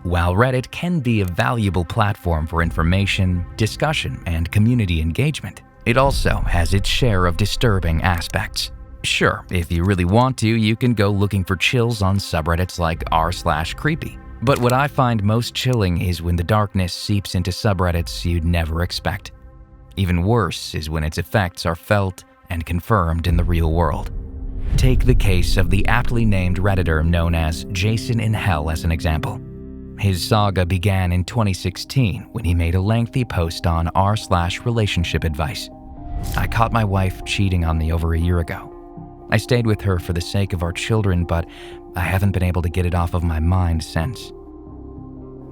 While Reddit can be a valuable platform for information, discussion, and community engagement, it also has its share of disturbing aspects. Sure, if you really want to, you can go looking for chills on subreddits like r/creepy. But what I find most chilling is when the darkness seeps into subreddits you'd never expect. Even worse is when its effects are felt and confirmed in the real world. Take the case of the aptly named Redditor known as JasonInHell as an example. His saga began in 2016 when he made a lengthy post on r/relationship advice. I caught my wife cheating on me over a year ago. I stayed with her for the sake of our children, but I haven't been able to get it off of my mind since.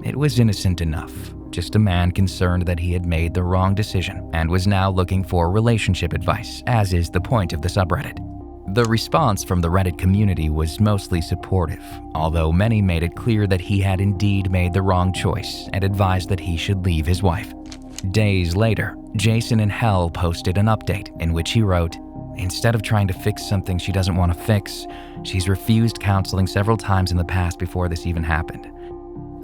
It was innocent enough, just a man concerned that he had made the wrong decision and was now looking for relationship advice, as is the point of the subreddit. The response from the Reddit community was mostly supportive, although many made it clear that he had indeed made the wrong choice and advised that he should leave his wife. Days later, JasonInHell posted an update in which he wrote, "Instead of trying to fix something she doesn't want to fix, she's refused counseling several times in the past before this even happened.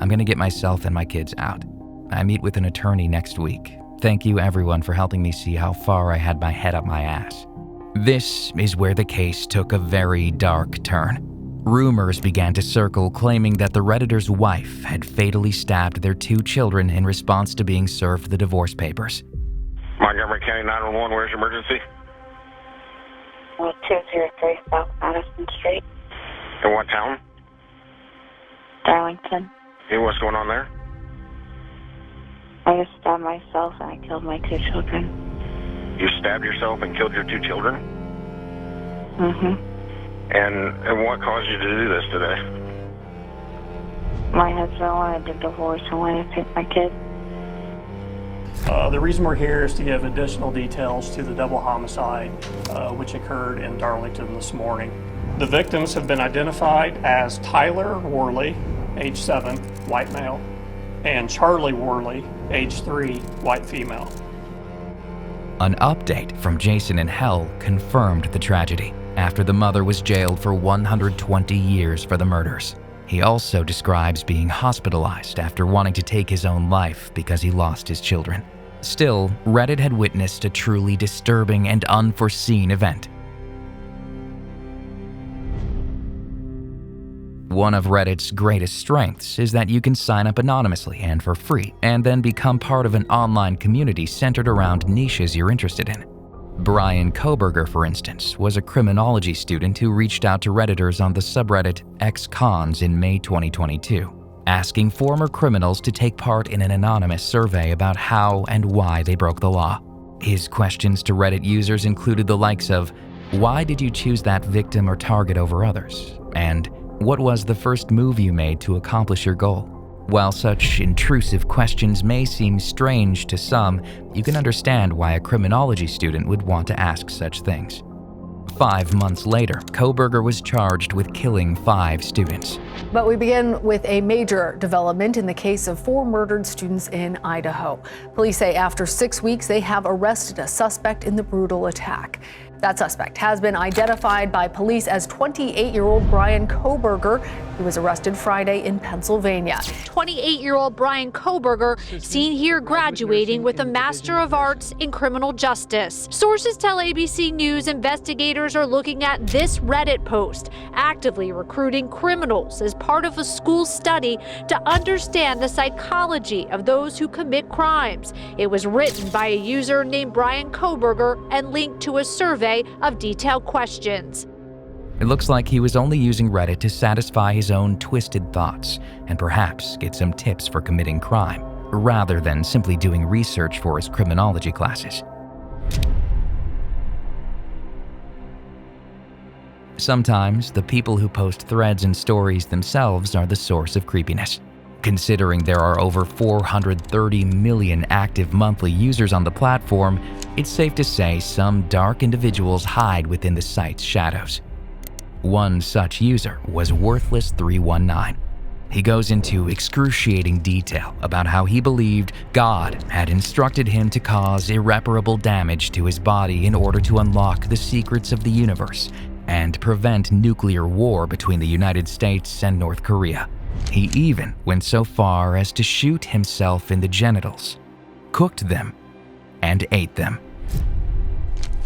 I'm going to get myself and my kids out. I meet with an attorney next week. Thank you everyone for helping me see how far I had my head up my ass." This is where the case took a very dark turn. Rumors began to circle claiming that the Redditor's wife had fatally stabbed their 2 children in response to being served the divorce papers. Montgomery County 911, where's your emergency? 203 South Madison Street. In what town? Darlington. Hey, what's going on there? I just stabbed myself and I killed my 2 children. You stabbed yourself and killed your 2 children? Mm-hmm. And what caused you to do this today? My husband wanted a divorce and wanted to pick my kids. The reason we're here is to give additional details to the double homicide which occurred in Darlington this morning. The victims have been identified as Tyler Worley, age 7, white male, and Charlie Worley, age 3, white female. An update from JasonInHell confirmed the tragedy after the mother was jailed for 120 years for the murders. He also describes being hospitalized after wanting to take his own life because he lost his children. Still, Reddit had witnessed a truly disturbing and unforeseen event. One of Reddit's greatest strengths is that you can sign up anonymously and for free, and then become part of an online community centered around niches you're interested in. Brian Kohberger, for instance, was a criminology student who reached out to Redditors on the subreddit X-Cons in May 2022, asking former criminals to take part in an anonymous survey about how and why they broke the law. His questions to Reddit users included the likes of, "Why did you choose that victim or target over others?" and "What was the first move you made to accomplish your goal?" While such intrusive questions may seem strange to some, you can understand why a criminology student would want to ask such things. 5 months later, Kohberger was charged with killing 5 students. But we begin with a major development in the case of 4 murdered students in Idaho. Police say after 6 weeks, they have arrested a suspect in the brutal attack. That suspect has been identified by police as 28-year-old Brian Kohberger. He was arrested Friday in Pennsylvania. 28-year-old Brian Kohberger, seen here graduating with a Master of Arts in Criminal Justice. Sources tell ABC News investigators are looking at this Reddit post, actively recruiting criminals as part of a school study to understand the psychology of those who commit crimes. It was written by a user named Brian Kohberger and linked to a survey of detailed questions. It looks like he was only using Reddit to satisfy his own twisted thoughts and perhaps get some tips for committing crime, rather than simply doing research for his criminology classes. Sometimes, the people who post threads and stories themselves are the source of creepiness. Considering there are over 430 million active monthly users on the platform, it's safe to say some dark individuals hide within the site's shadows. One such user was Worthless319. He goes into excruciating detail about how he believed God had instructed him to cause irreparable damage to his body in order to unlock the secrets of the universe and prevent nuclear war between the United States and North Korea. He even went so far as to shoot himself in the genitals, cooked them, and ate them.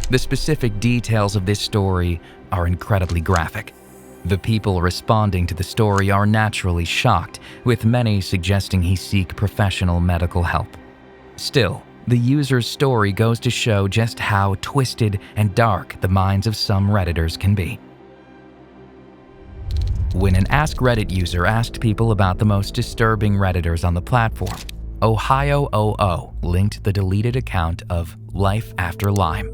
The specific details of this story are incredibly graphic. The people responding to the story are naturally shocked, with many suggesting he seek professional medical help. Still, the user's story goes to show just how twisted and dark the minds of some Redditors can be. When an Ask Reddit user asked people about the most disturbing Redditors on the platform, Ohio00 linked the deleted account of lifeafterlyme.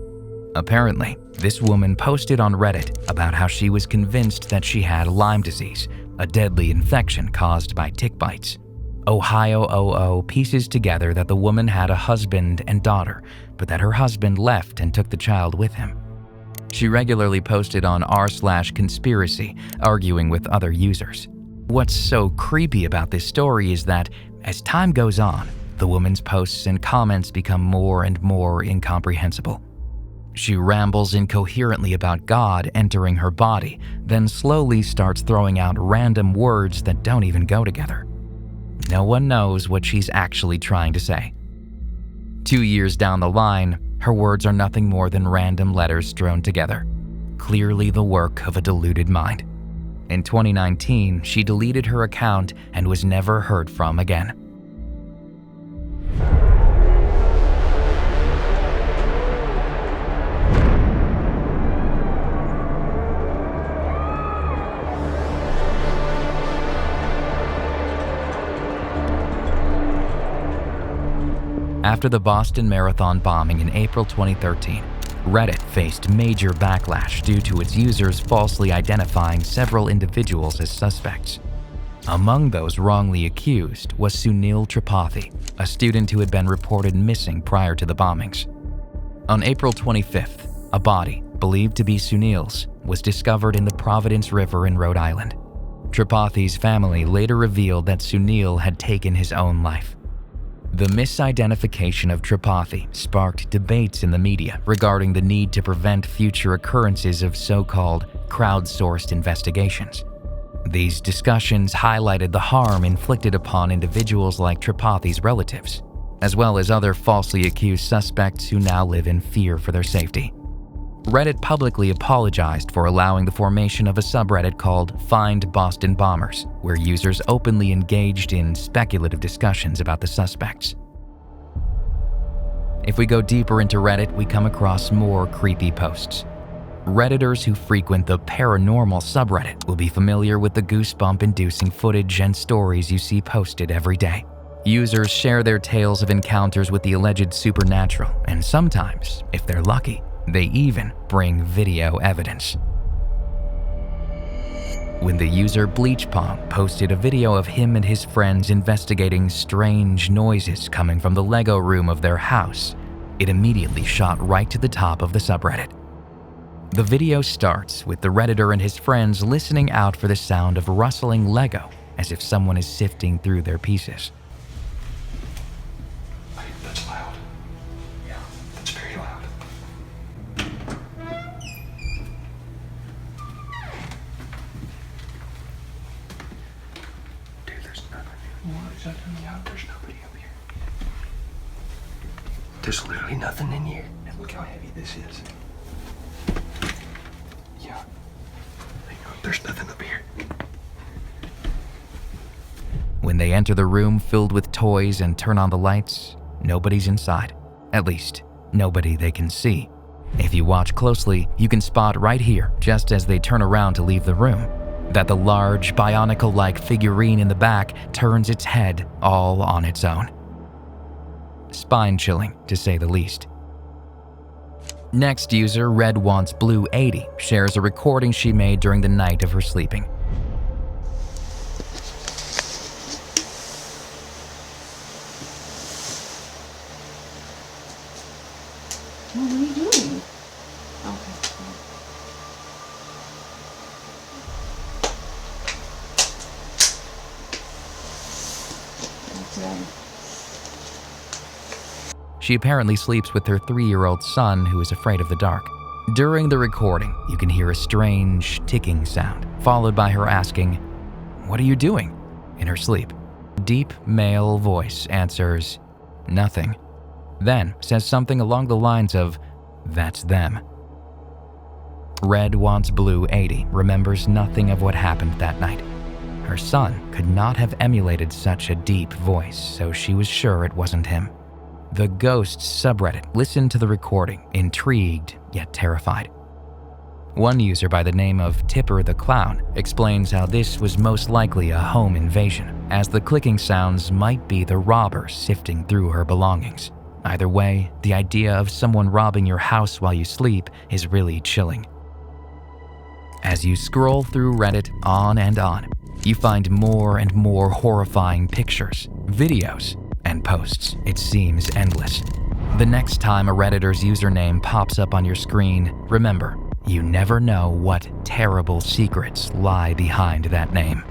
Apparently, this woman posted on Reddit about how she was convinced that she had Lyme disease, a deadly infection caused by tick bites. Ohio00 pieces together that the woman had a husband and daughter, but that her husband left and took the child with him. She regularly posted on r/conspiracy, arguing with other users. What's so creepy about this story is that, as time goes on, the woman's posts and comments become more and more incomprehensible. She rambles incoherently about God entering her body, then slowly starts throwing out random words that don't even go together. No one knows what she's actually trying to say. 2 years down the line, her words are nothing more than random letters strewn together, clearly the work of a deluded mind. In 2019, she deleted her account and was never heard from again. After the Boston Marathon bombing in April 2013, Reddit faced major backlash due to its users falsely identifying several individuals as suspects. Among those wrongly accused was Sunil Tripathi, a student who had been reported missing prior to the bombings. On April 25th, a body, believed to be Sunil's, was discovered in the Providence River in Rhode Island. Tripathi's family later revealed that Sunil had taken his own life. The misidentification of Tripathi sparked debates in the media regarding the need to prevent future occurrences of so-called crowdsourced investigations. These discussions highlighted the harm inflicted upon individuals like Tripathi's relatives, as well as other falsely accused suspects who now live in fear for their safety. Reddit publicly apologized for allowing the formation of a subreddit called Find Boston Bombers, where users openly engaged in speculative discussions about the suspects. If we go deeper into Reddit, we come across more creepy posts. Redditors who frequent the paranormal subreddit will be familiar with the goosebump-inducing footage and stories you see posted every day. Users share their tales of encounters with the alleged supernatural, and sometimes, if they're lucky, they even bring video evidence. When the user bleachpong posted a video of him and his friends investigating strange noises coming from the Lego room of their house, it immediately shot right to the top of the subreddit. The video starts with the Redditor and his friends listening out for the sound of rustling Lego, as if someone is sifting through their pieces. That's loud. Yeah, that's very loud. Dude, there's nothing. There's nobody up here. There's literally nothing in here. And look how heavy this is. Yeah. There's nothing up here. When they enter the room filled with toys and turn on the lights, nobody's inside. At least, nobody they can see. If you watch closely, you can spot right here, just as they turn around to leave the room, that the large, bionicle-like figurine in the back turns its head all on its own. Spine-chilling, to say the least. Next user, Red Wants Blue 80, shares a recording she made during the night of her sleeping. What are you doing? Okay. That's right. She apparently sleeps with her 3-year-old son who is afraid of the dark. During the recording, you can hear a strange ticking sound, followed by her asking, "What are you doing?" in her sleep. A deep male voice answers, "Nothing." Then says something along the lines of, "That's them." Red Wants Blue 80 remembers nothing of what happened that night. Her son could not have emulated such a deep voice, so she was sure it wasn't him. The Ghosts subreddit listened to the recording, intrigued yet terrified. One user by the name of Tipper the Clown explains how this was most likely a home invasion, as the clicking sounds might be the robber sifting through her belongings. Either way, the idea of someone robbing your house while you sleep is really chilling. As you scroll through Reddit on and on, you find more and more horrifying pictures, videos, and posts. It seems endless. The next time a Redditor's username pops up on your screen, remember, you never know what terrible secrets lie behind that name.